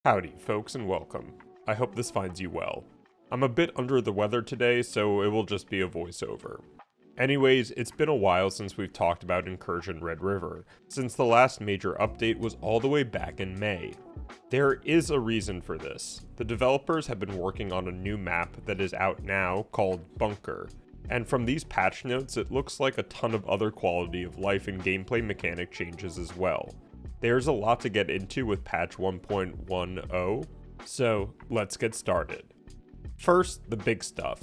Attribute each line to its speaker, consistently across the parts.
Speaker 1: Howdy, folks, and welcome. I hope this finds you well. I'm a bit under the weather today, so it will just be a voiceover. Anyways, it's been a while since we've talked about Incursion Red River, since the last major update was all the way back in May. There is a reason for this. The developers have been working on a new map that is out now called Bunker, and from these patch notes it looks like a ton of other quality of life and gameplay mechanic changes as well. There's a lot to get into with patch 1.10, so let's get started. First, the big stuff.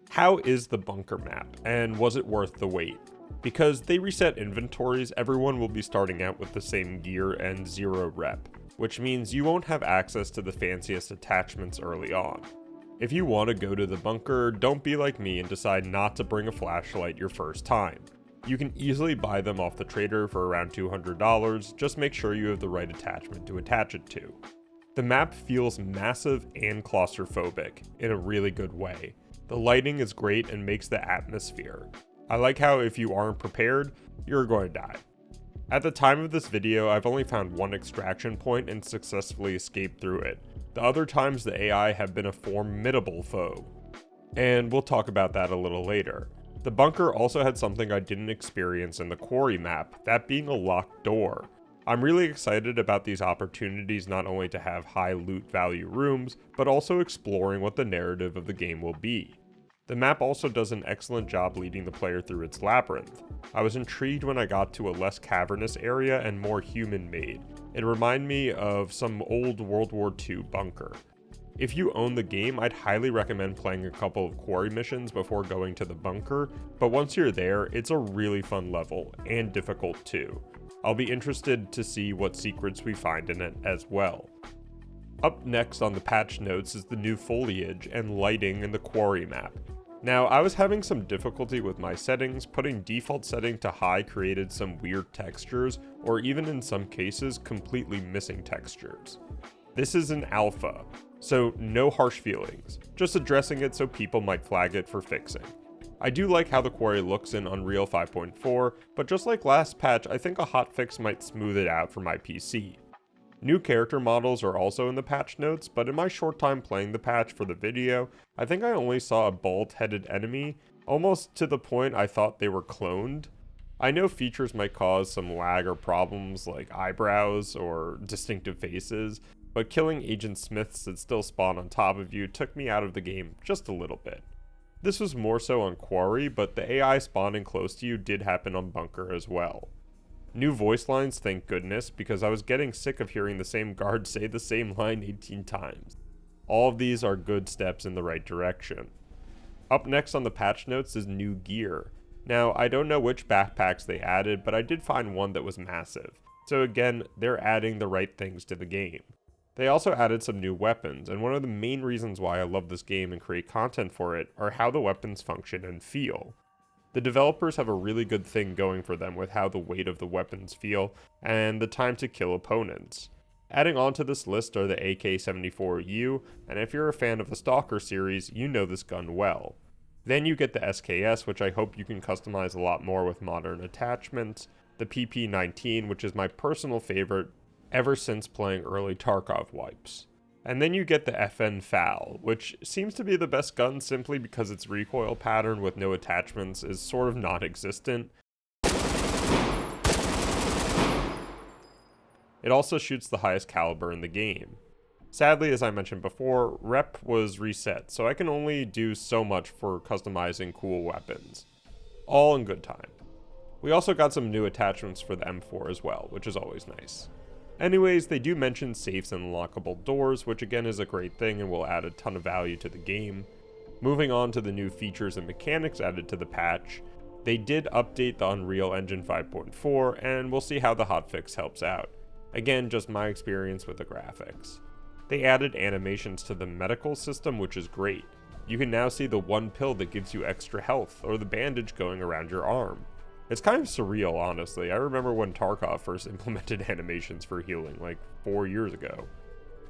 Speaker 1: How is the bunker map, and was it worth the wait? Because they reset inventories, everyone will be starting out with the same gear and 0 rep, which means you won't have access to the fanciest attachments early on. If you want to go to the bunker, don't be like me and decide not to bring a flashlight your first time. You can easily buy them off the trader for around $200, just make sure you have the right attachment to attach it to. The map feels massive and claustrophobic, in a really good way. The lighting is great and makes the atmosphere. I like how if you aren't prepared, you're going to die. At the time of this video, I've only found one extraction point and successfully escaped through it. The other times the AI have been a formidable foe. And we'll talk about that a little later. The bunker also had something I didn't experience in the quarry map, that being a locked door. I'm really excited about these opportunities not only to have high loot value rooms, but also exploring what the narrative of the game will be. The map also does an excellent job leading the player through its labyrinth. I was intrigued when I got to a less cavernous area and more human-made. It reminded me of some old World War II bunker. If you own the game, I'd highly recommend playing a couple of quarry missions before going to the bunker, but once you're there, it's a really fun level, and difficult too. I'll be interested to see what secrets we find in it as well. Up next on the patch notes is the new foliage and lighting in the quarry map. Now, I was having some difficulty with my settings. Putting default setting to high created some weird textures, or even in some cases, completely missing textures. This is an alpha, so no harsh feelings, just addressing it so people might flag it for fixing. I do like how the quarry looks in Unreal 5.4, but just like last patch, I think a hotfix might smooth it out for my PC. New character models are also in the patch notes, but in my short time playing the patch for the video, I think I only saw a bald-headed enemy, almost to the point I thought they were cloned. I know features might cause some lag or problems like eyebrows or distinctive faces, but killing Agent Smiths that still spawn on top of you took me out of the game just a little bit. This was more so on Quarry, but the AI spawning close to you did happen on Bunker as well. New voice lines, thank goodness, because I was getting sick of hearing the same guard say the same line 18 times. All of these are good steps in the right direction. Up next on the patch notes is new gear. Now, I don't know which backpacks they added, but I did find one that was massive. So again, they're adding the right things to the game. They also added some new weapons, and one of the main reasons why I love this game and create content for it are how the weapons function and feel. The developers have a really good thing going for them with how the weight of the weapons feel, and the time to kill opponents. Adding on to this list are the AK-74U, and if you're a fan of the Stalker series, you know this gun well. Then you get the SKS, which I hope you can customize a lot more with modern attachments, the PP-19, which is my personal favorite ever since playing early Tarkov wipes. And then you get the FN FAL, which seems to be the best gun simply because its recoil pattern with no attachments is sort of non-existent. It also shoots the highest caliber in the game. Sadly, as I mentioned before, rep was reset, so I can only do so much for customizing cool weapons. All in good time. We also got some new attachments for the M4 as well, which is always nice. Anyways, they do mention safes and unlockable doors, which again is a great thing and will add a ton of value to the game. Moving on to the new features and mechanics added to the patch, they did update the Unreal Engine 5.4, and we'll see how the hotfix helps out. Again, just my experience with the graphics. They added animations to the medical system, which is great. You can now see the one pill that gives you extra health, or the bandage going around your arm. It's kind of surreal, honestly. I remember when Tarkov first implemented animations for healing, like 4 years ago.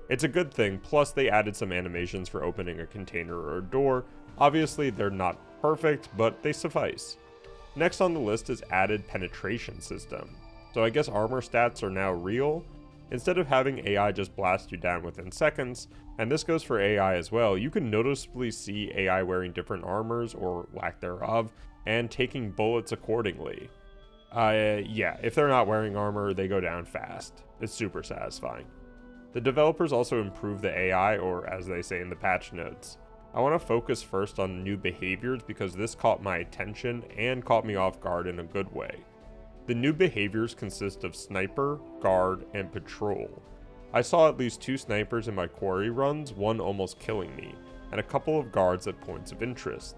Speaker 1: It's a good thing, plus they added some animations for opening a container or a door. Obviously, they're not perfect, but they suffice. Next on the list is added penetration system. So I guess armor stats are now real. Instead of having AI just blast you down within seconds, and this goes for AI as well, you can noticeably see AI wearing different armors, or lack thereof, and taking bullets accordingly. Yeah, if they're not wearing armor, they go down fast. It's super satisfying. The developers also improved the AI, or as they say in the patch notes. I want to focus first on new behaviors because this caught my attention and caught me off guard in a good way. The new behaviors consist of sniper, guard, and patrol. I saw at least 2 snipers in my quarry runs, one almost killing me, and a couple of guards at points of interest.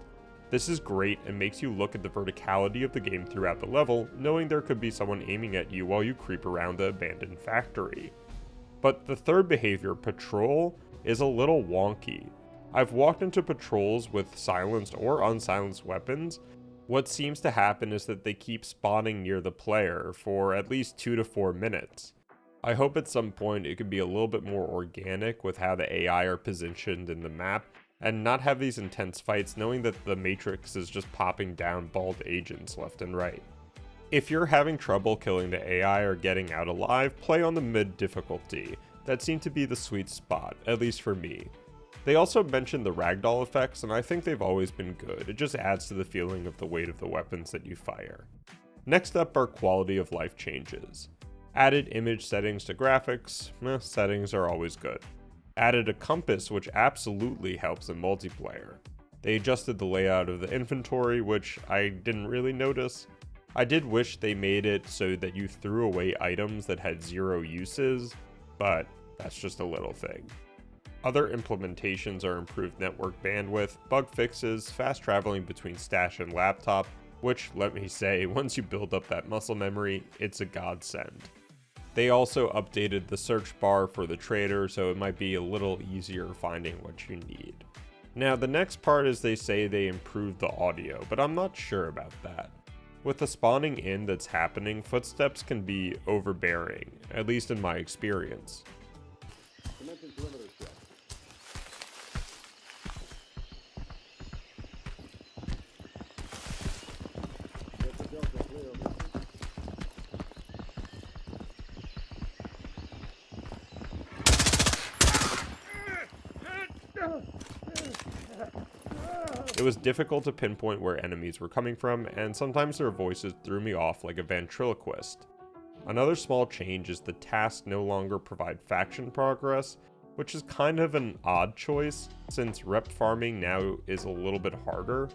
Speaker 1: This is great and makes you look at the verticality of the game throughout the level, knowing there could be someone aiming at you while you creep around the abandoned factory. But the third behavior, patrol, is a little wonky. I've walked into patrols with silenced or unsilenced weapons. What seems to happen is that they keep spawning near the player for at least 2 to 4 minutes. I hope at some point it can be a little bit more organic with how the AI are positioned in the map, and not have these intense fights knowing that the Matrix is just popping down bald agents left and right. If you're having trouble killing the AI or getting out alive, play on the mid difficulty. That seemed to be the sweet spot, at least for me. They also mentioned the ragdoll effects, and I think they've always been good. It just adds to the feeling of the weight of the weapons that you fire. Next up are quality of life changes. Added image settings to graphics, settings are always good. Added a compass, which absolutely helps in multiplayer. They adjusted the layout of the inventory, which I didn't really notice. I did wish they made it so that you threw away items that had 0 uses, but that's just a little thing. Other implementations are improved network bandwidth, bug fixes, fast traveling between stash and laptop, which, let me say, once you build up that muscle memory, it's a godsend. They also updated the search bar for the trader, so it might be a little easier finding what you need. Now, the next part is they say they improved the audio, but I'm not sure about that. With the spawning in that's happening, footsteps can be overbearing, at least in my experience. It was difficult to pinpoint where enemies were coming from, and sometimes their voices threw me off like a ventriloquist. Another small change is the tasks no longer provide faction progress, which is kind of an odd choice, since rep farming now is a little bit harder.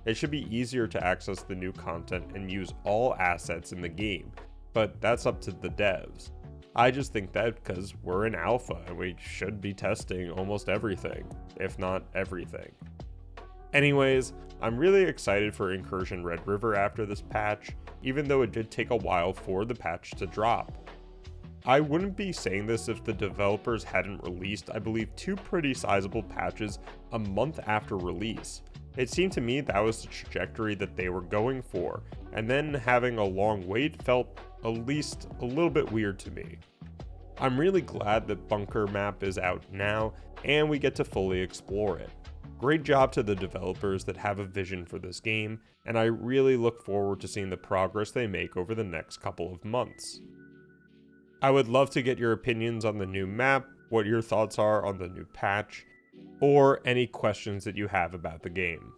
Speaker 1: It should be easier to access the new content and use all assets in the game, but that's up to the devs. I just think that because we're in alpha and we should be testing almost everything, if not everything. Anyways, I'm really excited for Incursion Red River after this patch, even though it did take a while for the patch to drop. I wouldn't be saying this if the developers hadn't released, I believe, 2 pretty sizable patches a month after release. It seemed to me that was the trajectory that they were going for, and then having a long wait felt at least a little bit weird to me. I'm really glad that Bunker Map is out now, and we get to fully explore it. Great job to the developers that have a vision for this game, and I really look forward to seeing the progress they make over the next couple of months. I would love to get your opinions on the new map, what your thoughts are on the new patch, or any questions that you have about the game.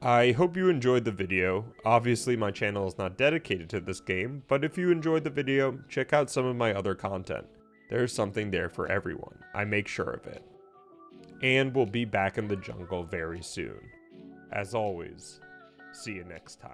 Speaker 1: I hope you enjoyed the video. Obviously my channel is not dedicated to this game, but if you enjoyed the video, check out some of my other content. There's something there for everyone. I make sure of it. And we'll be back in the jungle very soon. As always, see you next time.